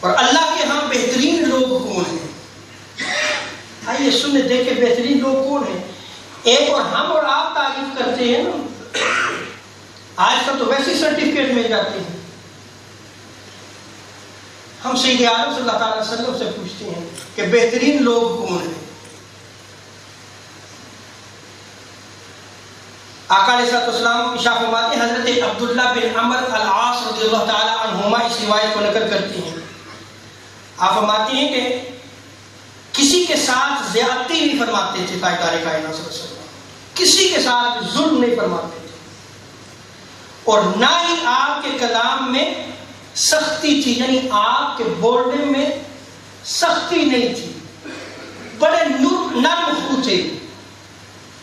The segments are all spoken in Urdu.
اور اللہ کے ہاں بہترین لوگ کون ہیں؟ آئیے سنیں دیکھیں بہترین لوگ کون ہیں. ایک اور ہم اور آپ تعریف کرتے ہیں نا، آج کل تو ویسے سرٹیفکیٹ مل جاتے ہیں. ہم سید عالم صلی اللہ تعالی وسلم سے پوچھتے ہیں کہ بہترین لوگ کون ہیں. آقا علیہ السلام ارشاد فرماتے ہیں، حضرت عبداللہ بن عمرو العاص رضی اللہ تعالی عنہما اس روایت کو نقل کرتے ہیں. آپ فرماتے ہیں کہ کسی کے ساتھ زیادتی نہیں فرماتے تھے تاجدار کائنات صلی اللہ علیہ وسلم، کسی کے ساتھ ظلم نہیں فرماتے تھے، اور نہ ہی آپ کے کلام میں سختی تھی، یعنی آپ کے بولنے میں سختی نہیں تھی، بڑے نرم خو تھے،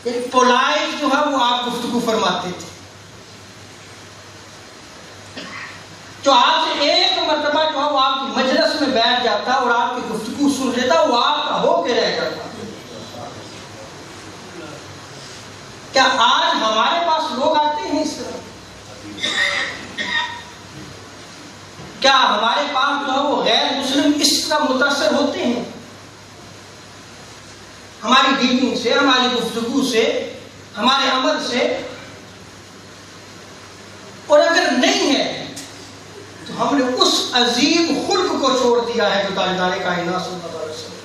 ایک پولائٹ جو ہے وہ آپ گفتگو فرماتے تھے. جو آپ سے ایک مرتبہ جو ہے وہ آپ کی مجلس میں بیٹھ جاتا اور آپ کی گفتگو سن لیتا، وہ آپ کا ہو کے رہ جاتا. کیا آج ہمارے پاس لوگ آتے ہیں اس طرح؟ کیا ہمارے پاس جو ہے وہ غیر مسلم اس طرح متاثر ہوتے ہیں ہماری ڈیلنگ سے، ہماری گفتگو سے، ہمارے عمل سے؟ اور اگر نہیں ہے تو ہم نے اس عظیم خلق کو چھوڑ دیا ہے جو تاجدار کائنات صلی اللہ علیہ وسلم.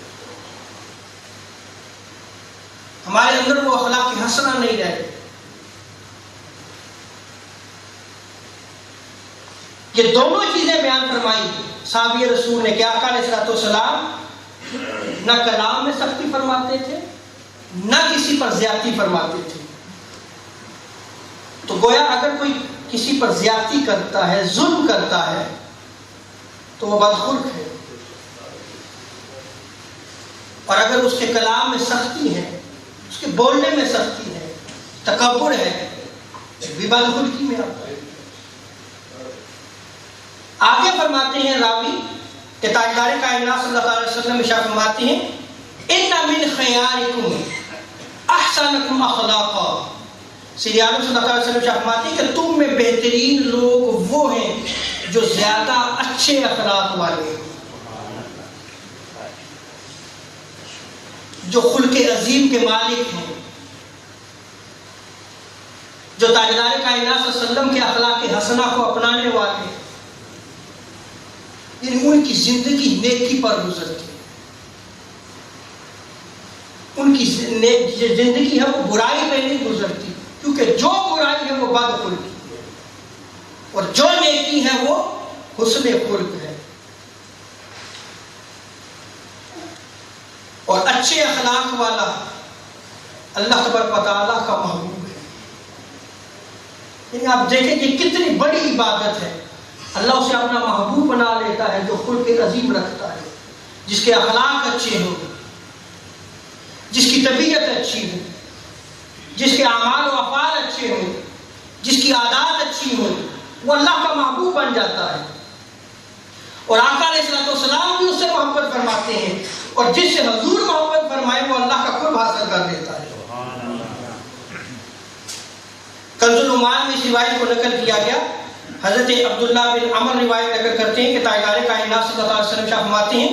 ہمارے اندر وہ اخلاق حسنہ نہیں رہے. یہ دونوں چیزیں بیان فرمائی صحابی رسول نے کہ آقا علیہ السلام نہ کلام میں سختی فرماتے تھے، نہ کسی پر زیادتی فرماتے تھے. تو گویا اگر کوئی کسی پر زیادتی کرتا ہے، ظلم کرتا ہے، تو وہ بدخلق ہے. اور اگر اس کے کلام میں سختی ہے، اس کے بولنے میں سختی ہے، تکبر ہے، بھی بدخلقی میں آتا ہے. آگے فرماتے ہیں راوی کہ تاجدار کائنات صلی اللہ علیہ وسلم ارشاد فرماتے ہیں، ان من خیارکم احسنکم اخلاقا. سید عالم صلی اللہ علیہ وسلم فرماتے ہیں کہ تم میں بہترین لوگ وہ ہیں جو زیادہ اچھے اخلاق والے ہیں، جو خلق عظیم کے مالک ہیں، جو تاجدار کائنات صلی اللہ علیہ وسلم کے اخلاق حسنہ کو اپنانے والے ہیں. یعنی ان کی زندگی نیکی پر گزرتی ہے، ان کی زندگی ہے وہ برائی پہ نہیں گزرتی، کیونکہ جو برائی ہے وہ بدخلقی ہے اور جو نیکی ہے وہ حسن خلق ہے. اور اچھے اخلاق والا اللہ تبارک و تعالیٰ کا محبوب ہے. یعنی آپ دیکھیں کہ کتنی بڑی عبادت ہے. اللہ اسے اپنا محبوب بنا لیتا ہے جو خلق عظیم رکھتا ہے، جس کے اخلاق اچھے ہوں، جس کی طبیعت اچھی ہو، جس کے اعمال و افعال اچھے ہوں، جس کی عادات اچھی ہوں، وہ اللہ کا محبوب بن جاتا ہے. اور آقا علیہ السلام بھی اس سے محبت فرماتے ہیں، اور جس سے حضور محبت فرمائے وہ اللہ کا قرب حاصل کر لیتا ہے. کنز الایمان میں اس روایت کو نقل کیا گیا. حضرت عبداللہ بن عمر روایت نقل کرتے ہیں کہ تاجدار کائنات صلی اللہ علیہ وسلم فرماتے ہیں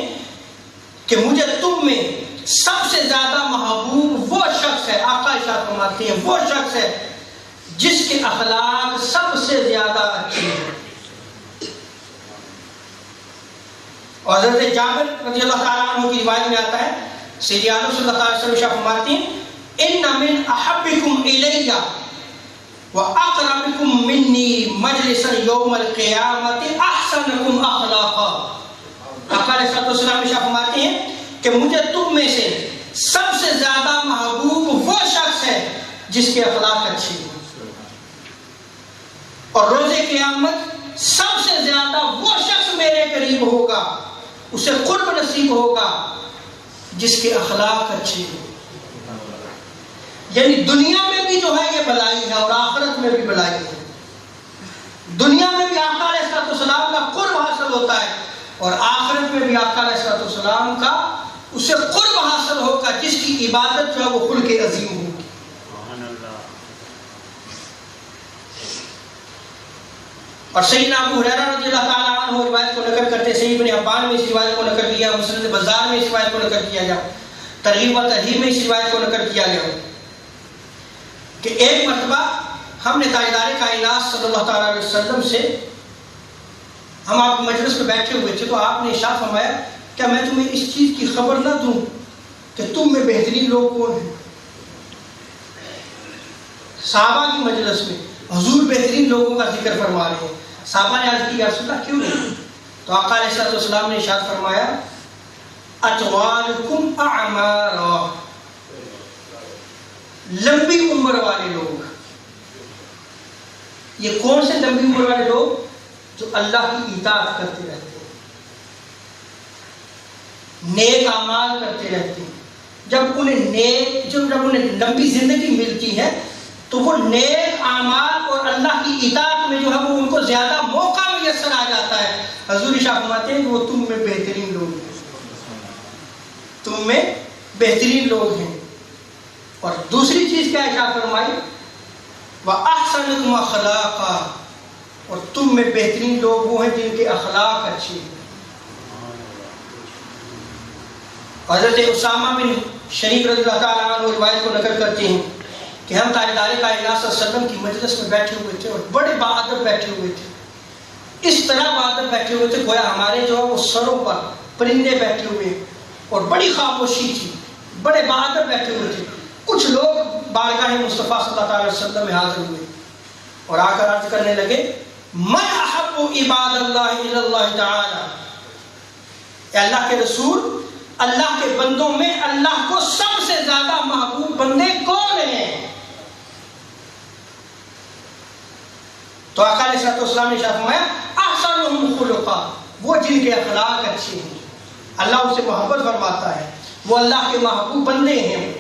کہ مجھے تم میں سب سے زیادہ محبوب وہ شخص ہے، آقا ارشاد فرماتے ہیں وہ شخص ہے جس کے اخلاق سب سے زیادہ اچھے ہیں. اور حضرت جابر رضی اللہ تعالیٰ عنہ کی روایت میں آتا ہے، سید عالم صلی اللہ علیہ وسلم فرماتے ہیں، ان من احبکم الی وَأَقْرَبِكُم مِّنِّي مَجْلِسًا يَوْمَ الْقِيَامَةِ أَحْسَنُكُمْ أَخْلَاقًا. آقا علیہ السلام فرماتے ہیں کہ مجھے تم میں سے سب سے زیادہ محبوب وہ شخص ہے جس کے اخلاق اچھے ہیں، اور روز قیامت سب سے زیادہ وہ شخص میرے قریب ہوگا، اسے قرب نصیب ہوگا جس کے اخلاق اچھے ہیں. یعنی دنیا میں بھی جو ہے یہ بلائی ہے اور آخرت میں بھی بلائی ہے. دنیا میں بھی آقا علیہ السلام کا قرب حاصل ہوتا ہے، اور آخرت میں بھی آقا علیہ السلام کا اسے قرب حاصل ہوگا جس کی عبادت جو ہے وہ خلق عظیم ہوگی. اور سیدنا ابو ہریرہ رضی اللہ تعالیٰ عنہ روایت کو نقل کرتے ہیں، صحیح ابن حبان میں اس روایت کو نقل کیا، مسند بزار میں اس روایت کو نقل کیا گیا، ترغیب و ترہیب میں اس روایت کو نقل کیا گیا کہ ایک مرتبہ ہم نے تاجدار کائنات صلی اللہ تعالیٰ علیہ وسلم سے، ہم آپ کی مجلس میں بیٹھے ہوئے تھے، تو آپ نے ارشاد فرمایا کیا میں تمہیں اس چیز کی خبر نہ دوں کہ تم میں بہترین لوگ کون ہیں؟ صحابہ کی مجلس میں حضور بہترین لوگوں کا ذکر فرما رہے ہیں۔ صحابہ نے عرض کی یا رسول اللہ کیوں نہیں؟ تو آقا علیہ الصلوۃ والسلام نے ارشاد فرمایا اطوالکم اعمارا، لمبی عمر والے لوگ۔ یہ کون سے لمبی عمر والے لوگ؟ جو اللہ کی اطاعت کرتے رہتے ہیں، نیک اعمال کرتے رہتے ہیں۔ جب انہیں لمبی زندگی ملتی ہے تو وہ نیک اعمال اور اللہ کی اطاعت میں جو ہے وہ ان کو زیادہ موقع میسر آ جاتا ہے۔ حضور شاہ فرماتے ہیں کہ وہ تم میں بہترین لوگ ہیں، تم میں بہترین لوگ ہیں۔ اور دوسری چیز کیا ارشاد فرمائی؟ وَأَحْسَنُكُمْ أَخْلَاقًا، اور تم میں بہترین لوگ وہ ہیں جن کے اخلاق اچھے ہیں۔ حضرت اسامہ بن شریک رضی اللہ تعالیٰ عنہ روایت کو نقل کرتے ہیں کہ ہم تاجدار کائنات صلی اللہ علیہ وسلم کی مجلس میں بیٹھے ہوئے تھے اور بڑے بہادر بیٹھے ہوئے تھے، اس طرح بہادر بیٹھے ہوئے تھے گویا ہمارے جو ہے وہ سروں پر پرندے بیٹھے ہوئے اور بڑی خاموشی تھی، بڑے بہادر بیٹھے ہوئے تھے۔ کچھ لوگ بارگاہ مصطفیٰ صلی اللہ علیہ وسلم میں حاضر ہوئے اور آ کر عرض کرنے لگے من احب عباد اللہ الی اللہ تعالی، اے اللہ کے رسول، اللہ کے بندوں میں اللہ کو سب سے زیادہ محبوب بندے کون ہیں؟ تو آقا علیہ السلام نے ارشاد فرمایا احسنہم خلقا، وہ جن کے اخلاق اچھے ہیں، اللہ اسے محبت فرماتا ہے، وہ اللہ کے محبوب بندے ہیں۔